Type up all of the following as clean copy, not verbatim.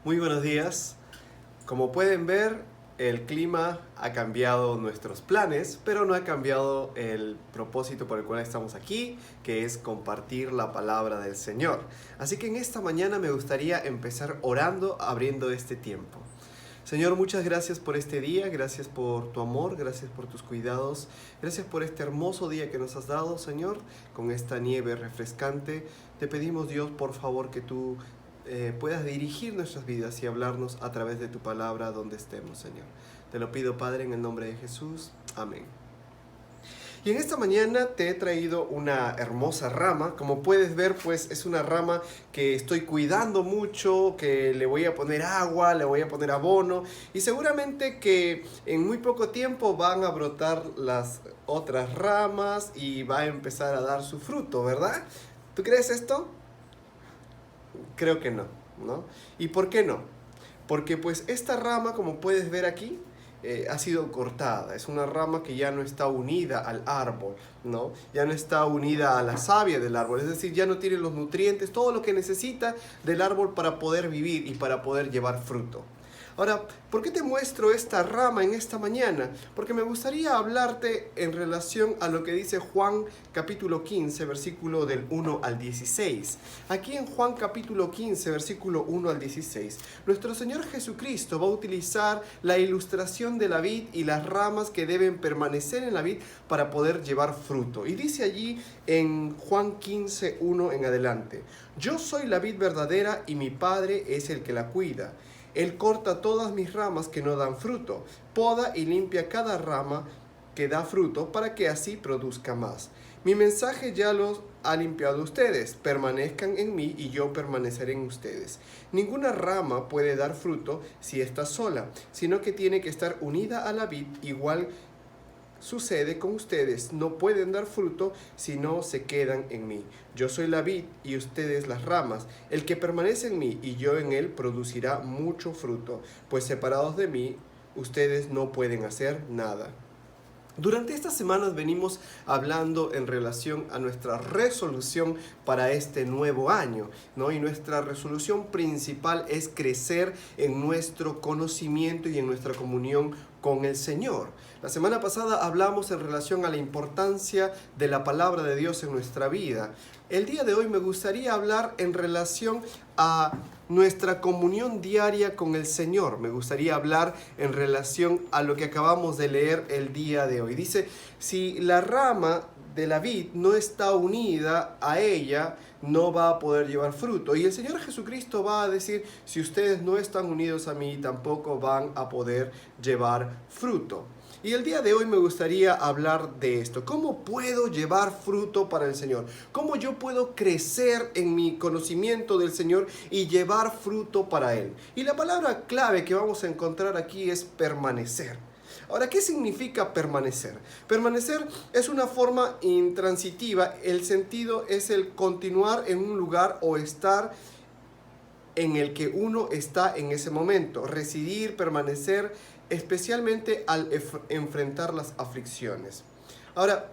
Muy buenos días. Como pueden ver, el clima ha cambiado nuestros planes, pero no ha cambiado el propósito por el cual estamos aquí, que es compartir la palabra del Señor. Así que en esta mañana me gustaría empezar orando, abriendo este tiempo. Señor, muchas gracias por este día, gracias por tu amor, gracias por tus cuidados, gracias por este hermoso día que nos has dado, Señor, con esta nieve refrescante. Te pedimos, Dios, por favor, que tú puedas dirigir nuestras vidas y hablarnos a través de tu palabra donde estemos, Señor. Te lo pido, Padre, en el nombre de Jesús. Amén. Y en esta mañana te he traído una hermosa rama. Como puedes ver, pues es una rama que estoy cuidando mucho, que le voy a poner agua, le voy a poner abono. Y seguramente que en muy poco tiempo van a brotar las otras ramas y va a empezar a dar su fruto, ¿verdad? ¿Tú crees esto? Creo que no, ¿no? ¿Y por qué no? Porque pues esta rama, como puedes ver aquí, ha sido cortada. Es una rama que ya no está unida al árbol, ¿no? Ya no está unida a la savia del árbol. Es decir, ya no tiene los nutrientes, todo lo que necesita del árbol para poder vivir y para poder llevar fruto. Ahora, ¿por qué te muestro esta rama en esta mañana? Porque me gustaría hablarte en relación a lo que dice Juan capítulo 15, versículo del 1 al 16. Aquí en Juan capítulo 15, versículo 1 al 16, nuestro Señor Jesucristo va a utilizar la ilustración de la vid y las ramas que deben permanecer en la vid para poder llevar fruto. Y dice allí en Juan 15, 1 en adelante: Yo soy la vid verdadera y mi Padre es el que la cuida. Él corta todas mis ramas que no dan fruto, poda y limpia cada rama que da fruto para que así produzca más. Mi mensaje ya los ha limpiado ustedes. Permanezcan en mí y yo permaneceré en ustedes. Ninguna rama puede dar fruto si está sola, sino que tiene que estar unida a la vid. Igual sucede con ustedes, no pueden dar fruto si no se quedan en mí. Yo soy la vid y ustedes las ramas. El que permanece en mí y yo en él producirá mucho fruto, pues separados de mí ustedes no pueden hacer nada. Durante estas semanas venimos hablando en relación a nuestra resolución para este nuevo año, ¿no? Y nuestra resolución principal es crecer en nuestro conocimiento y en nuestra comunión con el Señor. La semana pasada hablamos en relación a la importancia de la palabra de Dios en nuestra vida. El día de hoy me gustaría hablar en relación a nuestra comunión diaria con el Señor. Me gustaría hablar en relación a lo que acabamos de leer el día de hoy. Dice, si la rama de la vid no está unida a ella, no va a poder llevar fruto. Y el Señor Jesucristo va a decir, si ustedes no están unidos a mí, tampoco van a poder llevar fruto. Y el día de hoy me gustaría hablar de esto. ¿Cómo puedo llevar fruto para el Señor? ¿Cómo yo puedo crecer en mi conocimiento del Señor y llevar fruto para Él? Y la palabra clave que vamos a encontrar aquí es permanecer. Ahora, ¿qué significa permanecer? Permanecer es una forma intransitiva. El sentido es el continuar en un lugar o estar en el que uno está en ese momento. Residir, permanecer, especialmente al enfrentar las aflicciones. Ahora,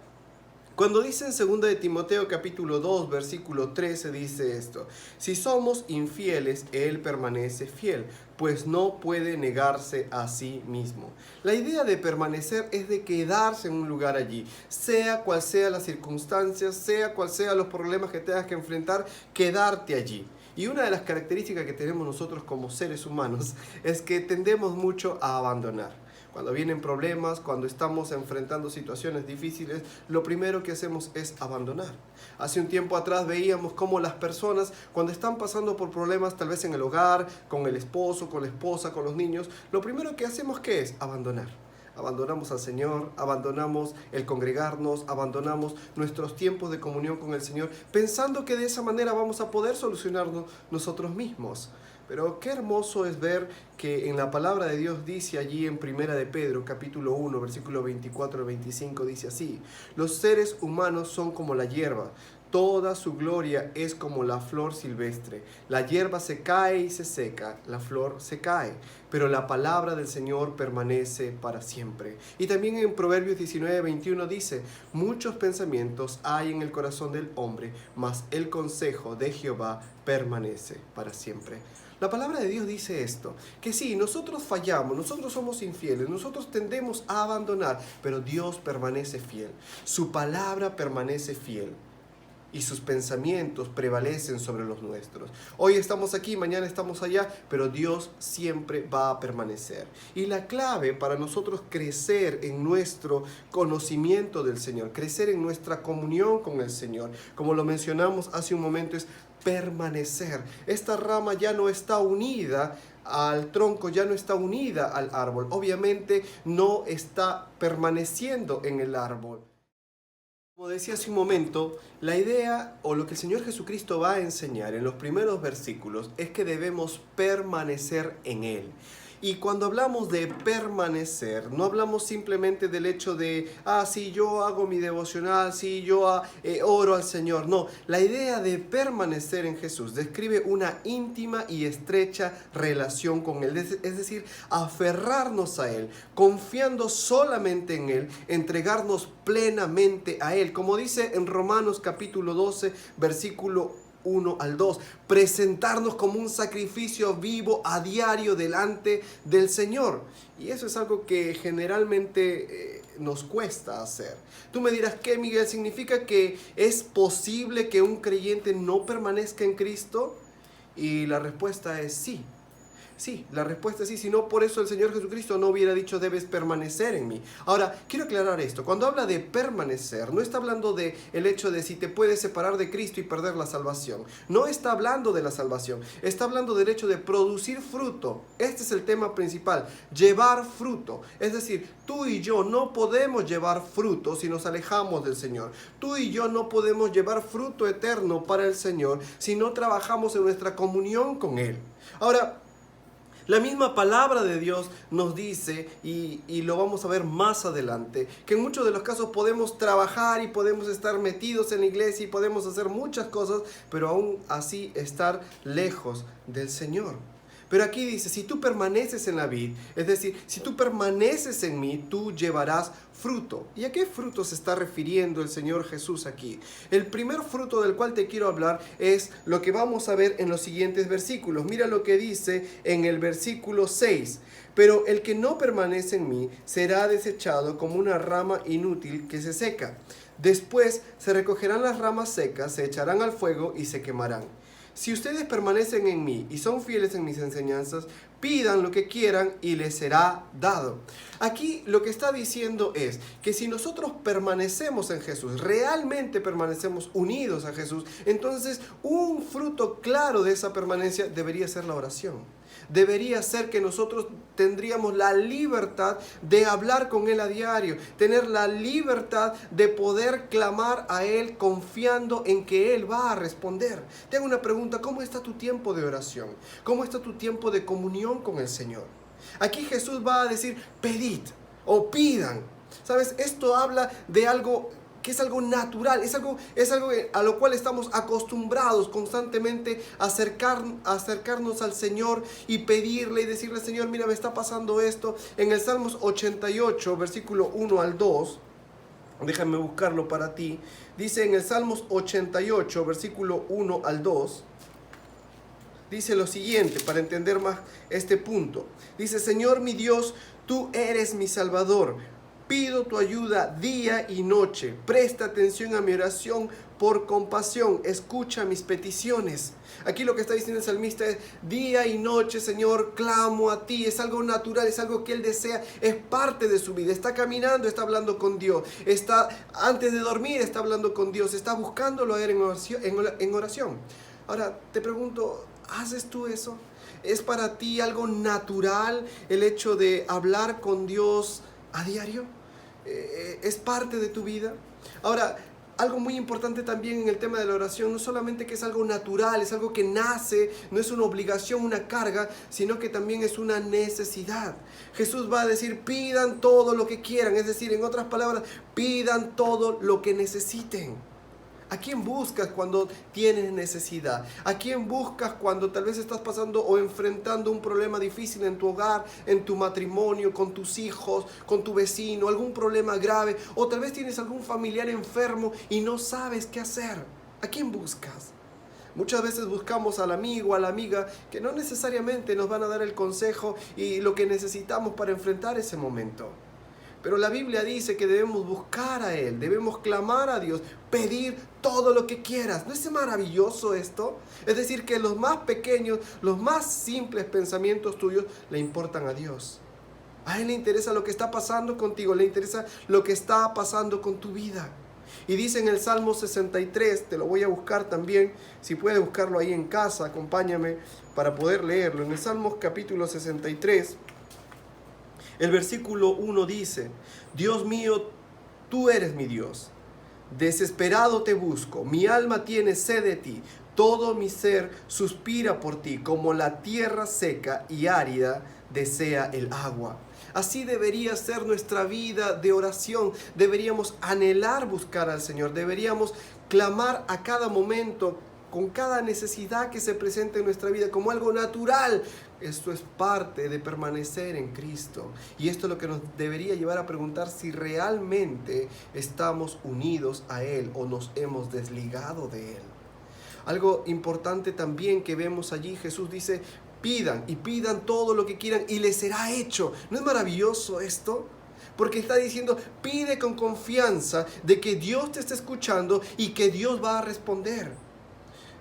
cuando dice en 2 de Timoteo capítulo 2 versículo 13 dice esto: si somos infieles, Él permanece fiel, pues no puede negarse a sí mismo. La idea de permanecer es de quedarse en un lugar allí, sea cual sea las circunstancias, sea cual sea los problemas que tengas que enfrentar, quedarte allí. Y una de las características que tenemos nosotros como seres humanos es que tendemos mucho a abandonar. Cuando vienen problemas, cuando estamos enfrentando situaciones difíciles, lo primero que hacemos es abandonar. Hace un tiempo atrás veíamos cómo las personas, cuando están pasando por problemas, tal vez en el hogar, con el esposo, con la esposa, con los niños, lo primero que hacemos, ¿qué es? Abandonar. Abandonamos al Señor, abandonamos el congregarnos, abandonamos nuestros tiempos de comunión con el Señor, pensando que de esa manera vamos a poder solucionarnos nosotros mismos. Pero qué hermoso es ver que en la palabra de Dios dice allí en 1 de Pedro, capítulo 1, versículo 24 al 25, dice así: los seres humanos son como la hierba, toda su gloria es como la flor silvestre. La hierba se cae y se seca, la flor se cae, pero la palabra del Señor permanece para siempre. Y también en Proverbios 19, 21 dice: muchos pensamientos hay en el corazón del hombre, mas el consejo de Jehová permanece para siempre. La palabra de Dios dice esto, que sí, nosotros fallamos, nosotros somos infieles, nosotros tendemos a abandonar, pero Dios permanece fiel. Su palabra permanece fiel. Y sus pensamientos prevalecen sobre los nuestros. Hoy estamos aquí, mañana estamos allá, pero Dios siempre va a permanecer. Y la clave para nosotros crecer en nuestro conocimiento del Señor, crecer en nuestra comunión con el Señor, como lo mencionamos hace un momento, es permanecer. Esta rama ya no está unida al tronco, ya no está unida al árbol. Obviamente no está permaneciendo en el árbol. Como decía hace un momento, la idea o lo que el Señor Jesucristo va a enseñar en los primeros versículos es que debemos permanecer en Él. Y cuando hablamos de permanecer, no hablamos simplemente del hecho de, sí, yo hago mi devocional, sí, yo oro al Señor. No, la idea de permanecer en Jesús describe una íntima y estrecha relación con Él. Es decir, aferrarnos a Él, confiando solamente en Él, entregarnos plenamente a Él. Como dice en Romanos capítulo 12, versículo 1 al 2, presentarnos como un sacrificio vivo a diario delante del Señor. Y eso es algo que generalmente nos cuesta hacer. Tú me dirás, ¿qué, Miguel? ¿Significa que es posible que un creyente no permanezca en Cristo? Y la respuesta es sí. Sí, la respuesta es sí, si no, por eso el Señor Jesucristo no hubiera dicho debes permanecer en mí. Ahora, quiero aclarar esto, cuando habla de permanecer, no está hablando de el hecho de si te puedes separar de Cristo y perder la salvación. No está hablando de la salvación, está hablando del hecho de producir fruto. Este es el tema principal, llevar fruto. Es decir, tú y yo no podemos llevar fruto si nos alejamos del Señor. Tú y yo no podemos llevar fruto eterno para el Señor si no trabajamos en nuestra comunión con Él. Ahora, la misma palabra de Dios nos dice, y lo vamos a ver más adelante, que en muchos de los casos podemos trabajar y podemos estar metidos en la iglesia y podemos hacer muchas cosas, pero aún así estar lejos del Señor. Pero aquí dice, si tú permaneces en la vid, es decir, si tú permaneces en mí, tú llevarás fruto. ¿Y a qué fruto se está refiriendo el Señor Jesús aquí? El primer fruto del cual te quiero hablar es lo que vamos a ver en los siguientes versículos. Mira lo que dice en el versículo 6. Pero el que no permanece en mí será desechado como una rama inútil que se seca. Después se recogerán las ramas secas, se echarán al fuego y se quemarán. Si ustedes permanecen en mí y son fieles en mis enseñanzas, pidan lo que quieran y les será dado. Aquí lo que está diciendo es que si nosotros permanecemos en Jesús, realmente permanecemos unidos a Jesús, entonces un fruto claro de esa permanencia debería ser la oración. Debería ser que nosotros tendríamos la libertad de hablar con Él a diario, tener la libertad de poder clamar a Él confiando en que Él va a responder. Te hago una pregunta, ¿cómo está tu tiempo de oración? ¿Cómo está tu tiempo de comunión con el Señor? Aquí Jesús va a decir, pedid o pidan. ¿Sabes? Esto habla de algo que es algo natural, es algo a lo cual estamos acostumbrados constantemente a acercarnos al Señor y pedirle y decirle, Señor, mira, me está pasando esto. En el Salmos 88, versículo 1 al 2, déjame buscarlo para ti, dice en el Salmos 88, versículo 1 al 2, dice lo siguiente, para entender más este punto. Dice, Señor mi Dios, tú eres mi Salvador. Pido tu ayuda día y noche. Presta atención a mi oración por compasión. Escucha mis peticiones. Aquí lo que está diciendo el salmista es, día y noche, Señor, clamo a ti. Es algo natural, es algo que él desea, es parte de su vida. Está caminando, está hablando con Dios. Antes de dormir, está hablando con Dios. Está buscándolo a él en oración. Ahora, te pregunto, ¿haces tú eso? ¿Es para ti algo natural el hecho de hablar con Dios a diario? ¿Es parte de tu vida? Ahora, algo muy importante también en el tema de la oración, no solamente que es algo natural, es algo que nace, no es una obligación, una carga, sino que también es una necesidad. Jesús va a decir, pidan todo lo que quieran, es decir, en otras palabras, pidan todo lo que necesiten. ¿A quién buscas cuando tienes necesidad? ¿A quién buscas cuando tal vez estás pasando o enfrentando un problema difícil en tu hogar, en tu matrimonio, con tus hijos, con tu vecino, algún problema grave? O tal vez tienes algún familiar enfermo y no sabes qué hacer. ¿A quién buscas? Muchas veces buscamos al amigo, a la amiga, que no necesariamente nos van a dar el consejo y lo que necesitamos para enfrentar ese momento. Pero la Biblia dice que debemos buscar a Él, debemos clamar a Dios, pedir todo lo que quieras. ¿No es maravilloso esto? Es decir, que los más pequeños, los más simples pensamientos tuyos le importan a Dios. A Él le interesa lo que está pasando contigo, le interesa lo que está pasando con tu vida. Y dice en el Salmo 63, te lo voy a buscar también, si puedes buscarlo ahí en casa, acompáñame para poder leerlo. En el Salmo capítulo 63, el versículo 1 dice: Dios mío, tú eres mi Dios, desesperado te busco, mi alma tiene sed de ti, todo mi ser suspira por ti, como la tierra seca y árida desea el agua. Así debería ser nuestra vida de oración. Deberíamos anhelar buscar al Señor. Deberíamos clamar a cada momento, con cada necesidad que se presente en nuestra vida, como algo natural. Esto es parte de permanecer en Cristo. Y esto es lo que nos debería llevar a preguntar si realmente estamos unidos a Él o nos hemos desligado de Él. Algo importante también que vemos allí, Jesús dice: pidan y pidan todo lo que quieran y les será hecho. ¿No es maravilloso esto? Porque está diciendo, pide con confianza de que Dios te está escuchando y que Dios va a responder.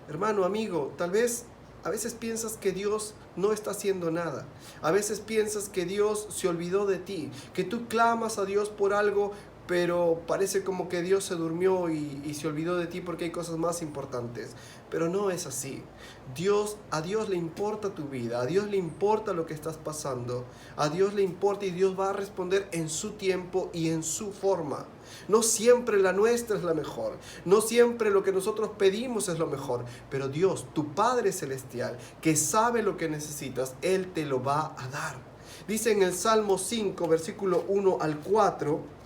Hermano, amigo, tal vez a veces piensas que Dios no está haciendo nada. A veces piensas que Dios se olvidó de ti, que tú clamas a Dios por algo, pero parece como que Dios se durmió y se olvidó de ti porque hay cosas más importantes. Pero no es así. A Dios le importa tu vida, a Dios le importa lo que estás pasando, a Dios le importa y Dios va a responder en su tiempo y en su forma. No siempre la nuestra es la mejor, no siempre lo que nosotros pedimos es lo mejor, pero Dios, tu Padre Celestial, que sabe lo que necesitas, Él te lo va a dar. Dice en el Salmo 5, versículo 1 al 4,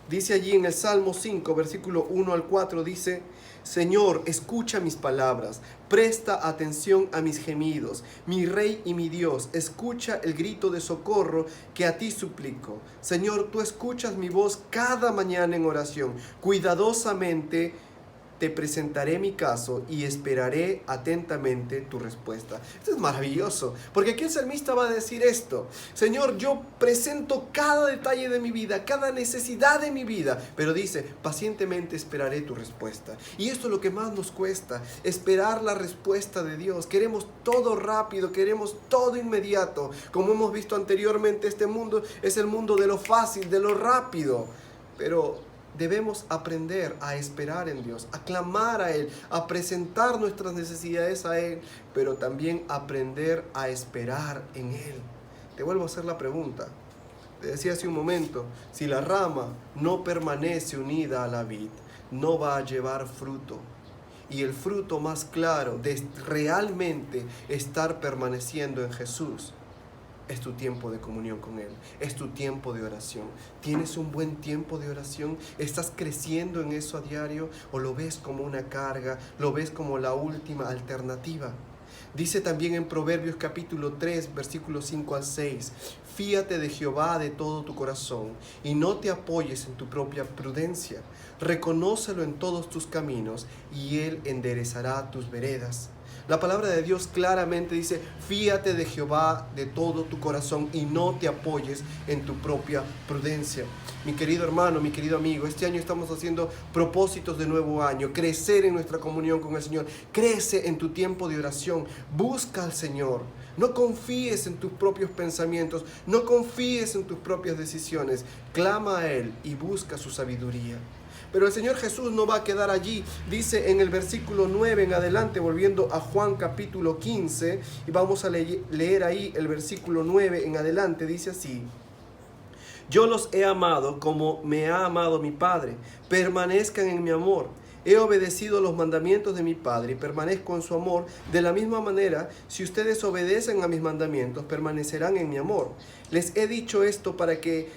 dice allí en el Salmo 5, versículo 1 al 4, dice: Señor, escucha mis palabras, presta atención a mis gemidos. Mi Rey y mi Dios, escucha el grito de socorro que a ti suplico. Señor, tú escuchas mi voz cada mañana en oración. Cuidadosamente te presentaré mi caso y esperaré atentamente tu respuesta. Esto es maravilloso, porque aquí el salmista va a decir esto: Señor, yo presento cada detalle de mi vida, cada necesidad de mi vida, pero dice, pacientemente esperaré tu respuesta. Y esto es lo que más nos cuesta, esperar la respuesta de Dios. Queremos todo rápido, queremos todo inmediato. Como hemos visto anteriormente, este mundo es el mundo de lo fácil, de lo rápido, pero debemos aprender a esperar en Dios, a clamar a Él, a presentar nuestras necesidades a Él, pero también aprender a esperar en Él. Te vuelvo a hacer la pregunta. Te decía hace un momento, si la rama no permanece unida a la vid, no va a llevar fruto. Y el fruto más claro de realmente estar permaneciendo en Jesús es tu tiempo de comunión con Él, es tu tiempo de oración. ¿Tienes un buen tiempo de oración? ¿Estás creciendo en eso a diario? ¿O lo ves como una carga? ¿Lo ves como la última alternativa? Dice también en Proverbios capítulo 3, versículos 5 al 6, fíate de Jehová de todo tu corazón y no te apoyes en tu propia prudencia. Reconócelo en todos tus caminos y Él enderezará tus veredas. La palabra de Dios claramente dice, fíate de Jehová de todo tu corazón y no te apoyes en tu propia prudencia. Mi querido hermano, mi querido amigo, este año estamos haciendo propósitos de nuevo año, crecer en nuestra comunión con el Señor. Crece en tu tiempo de oración, busca al Señor. No confíes en tus propios pensamientos, no confíes en tus propias decisiones. Clama a Él y busca su sabiduría. Pero el Señor Jesús no va a quedar allí. Dice en el versículo 9 en adelante, volviendo a Juan capítulo 15, y vamos a leer ahí el versículo 9 en adelante, dice así: Yo los he amado como me ha amado mi Padre. Permanezcan en mi amor. He obedecido los mandamientos de mi Padre y permanezco en su amor. De la misma manera, si ustedes obedecen a mis mandamientos, permanecerán en mi amor. Les he dicho esto para que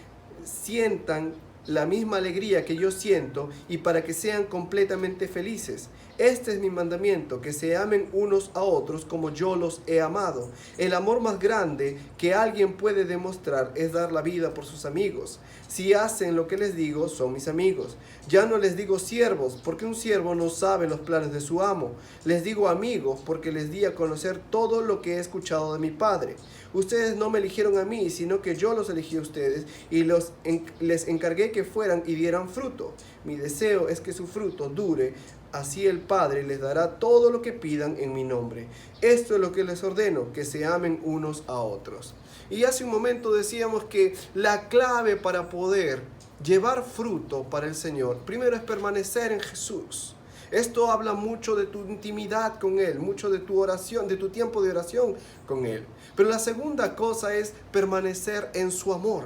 sientan la misma alegría que yo siento y para que sean completamente felices. Este es mi mandamiento, que se amen unos a otros como yo los he amado. El amor más grande que alguien puede demostrar es dar la vida por sus amigos. Si hacen lo que les digo, son mis amigos. Ya no les digo siervos, porque un siervo no sabe los planes de su amo. Les digo amigos, porque les di a conocer todo lo que he escuchado de mi Padre. Ustedes no me eligieron a mí, sino que yo los elegí a ustedes y les encargué que fueran y dieran fruto. Mi deseo es que su fruto dure. Así el Padre les dará todo lo que pidan en mi nombre. Esto es lo que les ordeno, que se amen unos a otros. Y hace un momento decíamos que la clave para poder llevar fruto para el Señor, primero es permanecer en Jesús. Esto habla mucho de tu intimidad con Él, mucho de tu oración, de tu tiempo de oración con Él. Pero la segunda cosa es permanecer en su amor.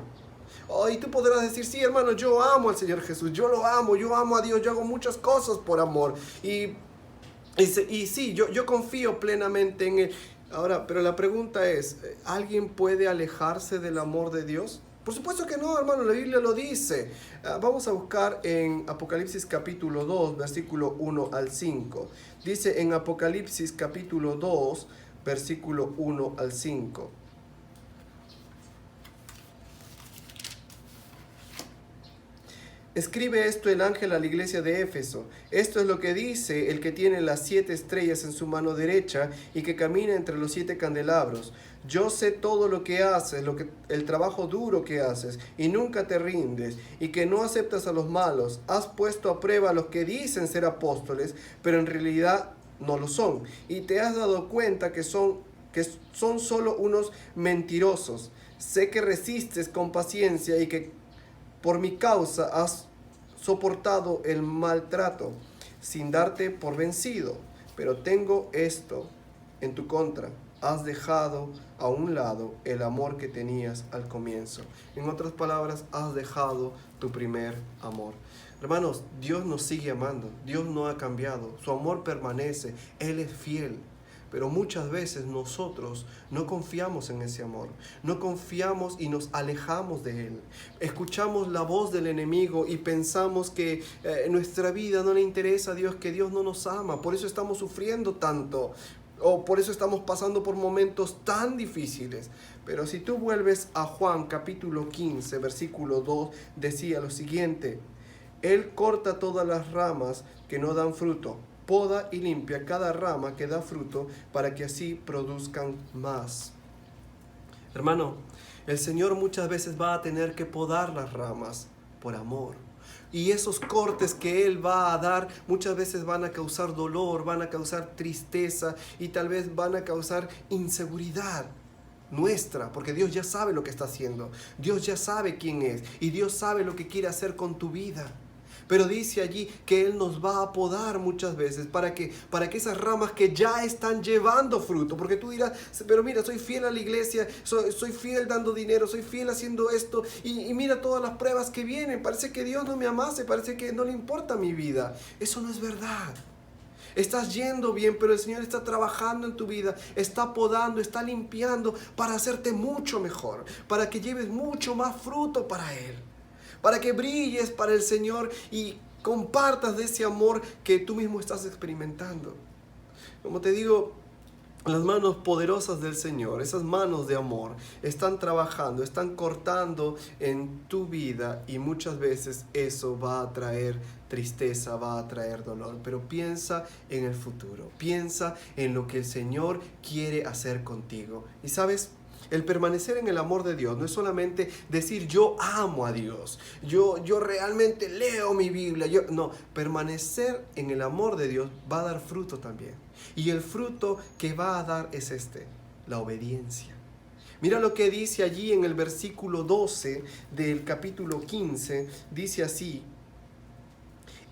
Oh, y tú podrás decir, sí, hermano, yo amo al Señor Jesús, yo lo amo, yo amo a Dios, yo hago muchas cosas por amor. Y sí, yo confío plenamente en Él. Ahora, pero la pregunta es, ¿alguien puede alejarse del amor de Dios? Por supuesto que no, hermano, la Biblia lo dice. Vamos a buscar en Apocalipsis capítulo 2, versículo 1 al 5. Dice en Apocalipsis capítulo 2, versículo 1 al 5. Escribe esto el ángel a la iglesia de Éfeso. Esto es lo que dice el que tiene las 7 estrellas en su mano derecha y que camina entre los 7 candelabros. Yo sé todo lo que haces, el trabajo duro que haces, y nunca te rindes, y que no aceptas a los malos. Has puesto a prueba a los que dicen ser apóstoles, pero en realidad no lo son. Y te has dado cuenta que son solo unos mentirosos. Sé que resistes con paciencia y que por mi causa has soportado el maltrato sin darte por vencido. Pero tengo esto en tu contra. Has dejado a un lado el amor que tenías al comienzo. En otras palabras, has dejado tu primer amor. Hermanos, Dios nos sigue amando. Dios no ha cambiado. Su amor permanece. Él es fiel. Pero muchas veces nosotros no confiamos en ese amor, no confiamos y nos alejamos de Él. Escuchamos la voz del enemigo y pensamos que nuestra vida no le interesa a Dios, que Dios no nos ama, por eso estamos sufriendo tanto, o por eso estamos pasando por momentos tan difíciles. Pero si tú vuelves a Juan capítulo 15, versículo 2, decía lo siguiente: Él corta todas las ramas que no dan fruto, poda y limpia cada rama que da fruto para que así produzcan más. Hermano, el Señor muchas veces va a tener que podar las ramas por amor. Y esos cortes que Él va a dar muchas veces van a causar dolor, van a causar tristeza y tal vez van a causar inseguridad nuestra, porque Dios ya sabe lo que está haciendo. Dios ya sabe quién es y Dios sabe lo que quiere hacer con tu vida. Pero dice allí que Él nos va a podar muchas veces para que esas ramas que ya están llevando fruto, porque tú dirás, pero mira, soy fiel a la iglesia, soy fiel dando dinero, soy fiel haciendo esto, y mira todas las pruebas que vienen, parece que Dios no me amase, parece que no le importa mi vida. Eso no es verdad. Estás yendo bien, pero el Señor está trabajando en tu vida, está podando, está limpiando para hacerte mucho mejor, para que lleves mucho más fruto para Él, para que brilles para el Señor y compartas de ese amor que tú mismo estás experimentando. Como te digo, las manos poderosas del Señor, esas manos de amor, están trabajando, están cortando en tu vida y muchas veces eso va a traer tristeza, va a traer dolor. Pero piensa en el futuro, piensa en lo que el Señor quiere hacer contigo. Y sabes, el permanecer en el amor de Dios no es solamente decir yo amo a Dios, yo realmente leo mi Biblia. No, permanecer en el amor de Dios va a dar fruto también. Y el fruto que va a dar es la obediencia. Mira lo que dice allí en el versículo 12 del capítulo 15, dice así: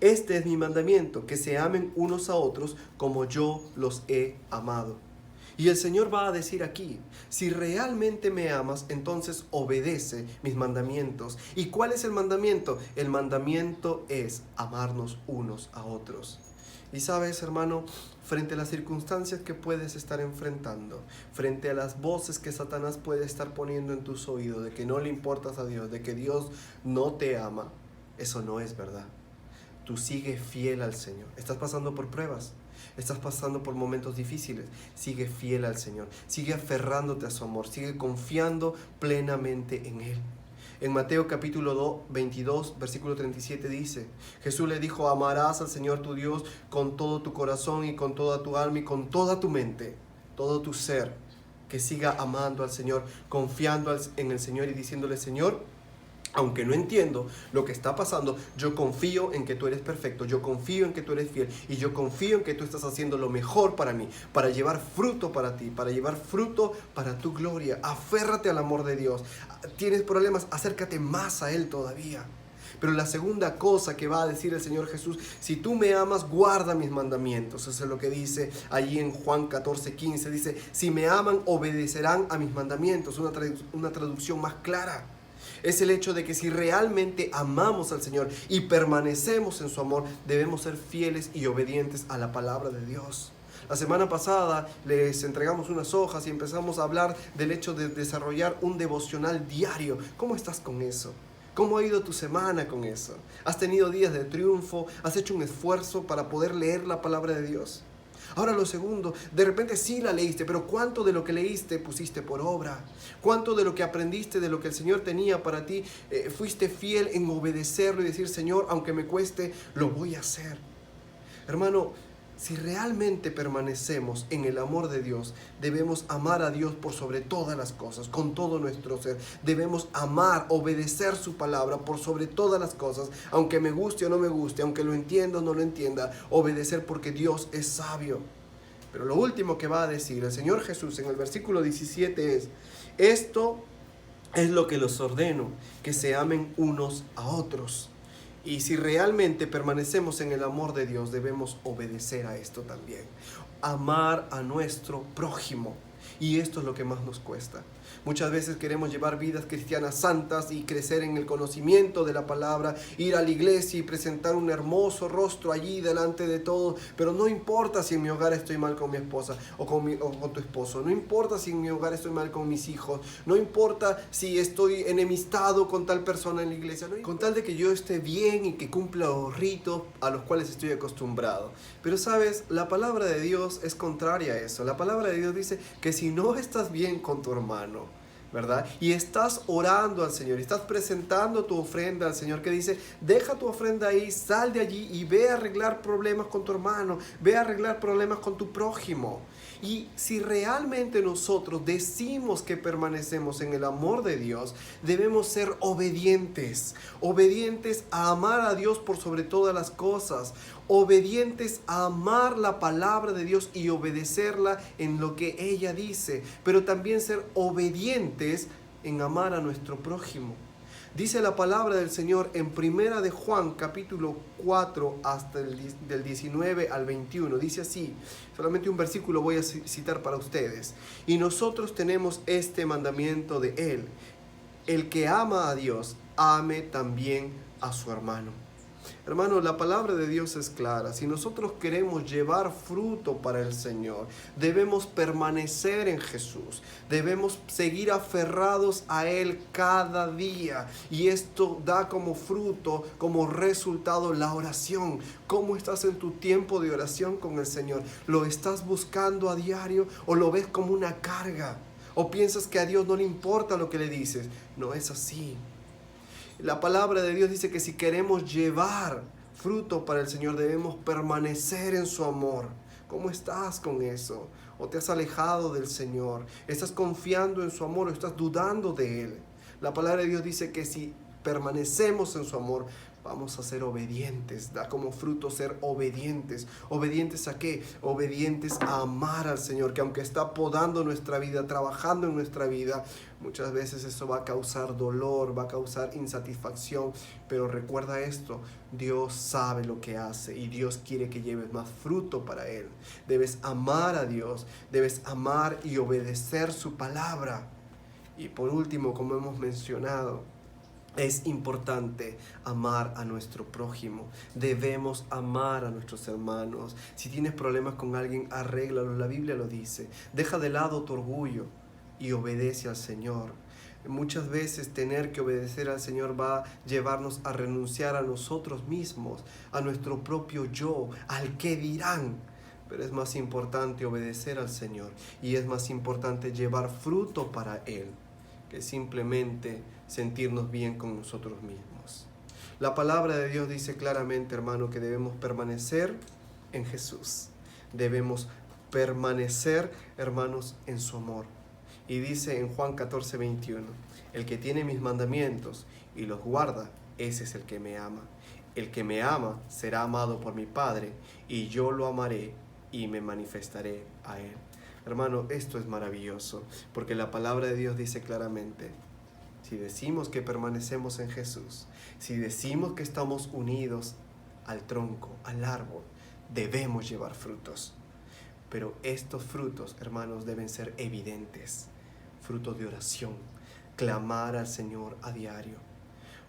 Este es mi mandamiento, que se amen unos a otros como yo los he amado. Y el Señor va a decir aquí, si realmente me amas, entonces obedece mis mandamientos. ¿Y cuál es el mandamiento? El mandamiento es amarnos unos a otros. Y sabes, hermano, frente a las circunstancias que puedes estar enfrentando, frente a las voces que Satanás puede estar poniendo en tus oídos, de que no le importas a Dios, de que Dios no te ama, eso no es verdad. tú sigue fiel al Señor. Estás pasando por pruebas, estás pasando por momentos difíciles, sigue fiel al Señor, sigue aferrándote a su amor, sigue confiando plenamente en Él. En Mateo capítulo 22, versículo 37 dice, Jesús le dijo, amarás al Señor tu Dios con todo tu corazón y con toda tu alma y con toda tu mente, todo tu ser, que siga amando al Señor, confiando en el Señor y diciéndole, Señor, aunque no entiendo lo que está pasando, yo confío en que tú eres perfecto, yo confío en que tú eres fiel y yo confío en que tú estás haciendo lo mejor para mí, para llevar fruto para ti, para llevar fruto para tu gloria. Aférrate al amor de Dios. ¿Tienes problemas? Acércate más a Él todavía. Pero la segunda cosa que va a decir el Señor Jesús, si tú me amas, guarda mis mandamientos. Eso es lo que dice allí en Juan 14:15. Dice, si me aman, obedecerán a mis mandamientos. Una traducción más clara. Es el hecho de que si realmente amamos al Señor y permanecemos en su amor, debemos ser fieles y obedientes a la palabra de Dios. La semana pasada les entregamos unas hojas y empezamos a hablar del hecho de desarrollar un devocional diario. ¿Cómo estás con eso? ¿Cómo ha ido tu semana con eso? ¿Has tenido días de triunfo? ¿Has hecho un esfuerzo para poder leer la palabra de Dios? Ahora lo segundo, de repente sí la leíste, pero ¿cuánto de lo que leíste pusiste por obra? ¿Cuánto de lo que aprendiste, de lo que el Señor tenía para ti, fuiste fiel en obedecerlo y decir, Señor, aunque me cueste, lo voy a hacer? Hermano, si realmente permanecemos en el amor de Dios, debemos amar a Dios por sobre todas las cosas, con todo nuestro ser. Debemos amar, obedecer su palabra por sobre todas las cosas, aunque me guste o no me guste, aunque lo entienda o no lo entienda, obedecer porque Dios es sabio. Pero lo último que va a decir el Señor Jesús en el versículo 17 es, esto es lo que los ordeno, que se amen unos a otros. Y si realmente permanecemos en el amor de Dios, debemos obedecer a esto también. Amar a nuestro prójimo. Y esto es lo que más nos cuesta. Muchas veces queremos llevar vidas cristianas santas y crecer en el conocimiento de la palabra, ir a la iglesia y presentar un hermoso rostro allí delante de todos, pero no importa si en mi hogar estoy mal con mi esposa o con tu esposo, no importa si en mi hogar estoy mal con mis hijos, no importa si estoy enemistado con tal persona en la iglesia, no, con tal de que yo esté bien y que cumpla los ritos a los cuales estoy acostumbrado. Pero sabes, la palabra de Dios es contraria a eso. La palabra de Dios dice que si no estás bien con tu hermano, ¿verdad? Y estás orando al Señor, estás presentando tu ofrenda al Señor, que dice, deja tu ofrenda ahí, sal de allí y ve a arreglar problemas con tu hermano, ve a arreglar problemas con tu prójimo. Y si realmente nosotros decimos que permanecemos en el amor de Dios, debemos ser obedientes, obedientes a amar a Dios por sobre todas las cosas, obedientes a amar la palabra de Dios y obedecerla en lo que ella dice, pero también ser obedientes en amar a nuestro prójimo. Dice la palabra del Señor en Primera de Juan, capítulo 4, hasta del 19 al 21. Dice así, solamente un versículo voy a citar para ustedes. Y nosotros tenemos este mandamiento de Él: el que ama a Dios, ame también a su hermano. Hermano, la palabra de Dios es clara. Si nosotros queremos llevar fruto para el Señor, debemos permanecer en Jesús. Debemos seguir aferrados a Él cada día. Y esto da como fruto, como resultado, la oración. ¿Cómo estás en tu tiempo de oración con el Señor? ¿Lo estás buscando a diario o lo ves como una carga? ¿O piensas que a Dios no le importa lo que le dices? No es así. La palabra de Dios dice que si queremos llevar fruto para el Señor, debemos permanecer en su amor. ¿Cómo estás con eso? ¿O te has alejado del Señor? ¿Estás confiando en su amor o estás dudando de Él? La palabra de Dios dice que si permanecemos en su amor, vamos a ser obedientes. Da como fruto ser obedientes. ¿Obedientes a qué? Obedientes a amar al Señor, que aunque está podando nuestra vida, trabajando en nuestra vida, muchas veces eso va a causar dolor, va a causar insatisfacción. Pero recuerda esto, Dios sabe lo que hace y Dios quiere que lleves más fruto para Él. Debes amar a Dios, debes amar y obedecer su palabra. Y por último, como hemos mencionado, es importante amar a nuestro prójimo. Debemos amar a nuestros hermanos. Si tienes problemas con alguien, arréglalo. La Biblia lo dice. Deja de lado tu orgullo y obedece al Señor. Muchas veces tener que obedecer al Señor va a llevarnos a renunciar a nosotros mismos, a nuestro propio yo, al qué dirán. Pero es más importante obedecer al Señor y es más importante llevar fruto para Él que simplemente sentirnos bien con nosotros mismos. La palabra de Dios dice claramente, hermano, que debemos permanecer en Jesús. Debemos permanecer, hermanos, en su amor. Y dice en Juan 14:21, el que tiene mis mandamientos y los guarda, ese es el que me ama. El que me ama será amado por mi Padre, y yo lo amaré y me manifestaré a él. Hermano, esto es maravilloso, porque la palabra de Dios dice claramente, si decimos que permanecemos en Jesús, si decimos que estamos unidos al tronco, al árbol, debemos llevar frutos. Pero estos frutos, hermanos, deben ser evidentes. Frutos de oración, clamar al Señor a diario.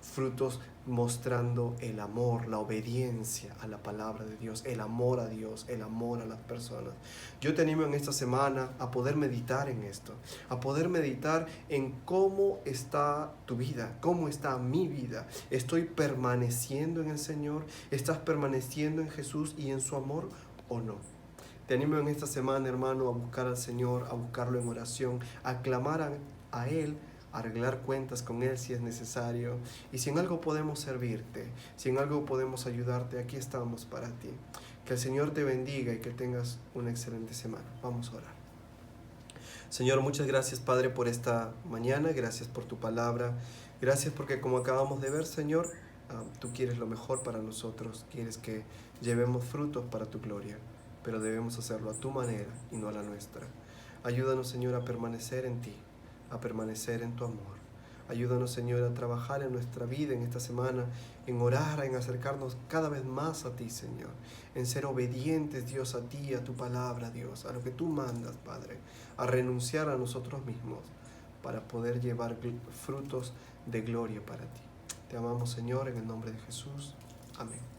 Frutos mostrando el amor, la obediencia a la palabra de Dios, el amor a Dios, el amor a las personas. Yo te animo en esta semana a poder meditar en esto, a poder meditar en cómo está tu vida, cómo está mi vida. ¿Estoy permaneciendo en el Señor? ¿Estás permaneciendo en Jesús y en su amor o no? Te animo en esta semana, hermano, a buscar al Señor, a buscarlo en oración, a clamar a Él, a arreglar cuentas con Él si es necesario. Y si en algo podemos servirte, si en algo podemos ayudarte, aquí estamos para ti. Que el Señor te bendiga y que tengas una excelente semana. Vamos a orar. Señor, muchas gracias, Padre, por esta mañana. Gracias por tu palabra. Gracias porque, como acabamos de ver, Señor, tú quieres lo mejor para nosotros. Quieres que llevemos frutos para tu gloria, pero debemos hacerlo a tu manera y no a la nuestra. Ayúdanos, Señor, a permanecer en ti, a permanecer en tu amor. Ayúdanos, Señor, a trabajar en nuestra vida en esta semana, en orar, en acercarnos cada vez más a ti, Señor, en ser obedientes, Dios, a ti, a tu palabra, Dios, a lo que tú mandas, Padre, a renunciar a nosotros mismos para poder llevar frutos de gloria para ti. Te amamos, Señor, en el nombre de Jesús. Amén.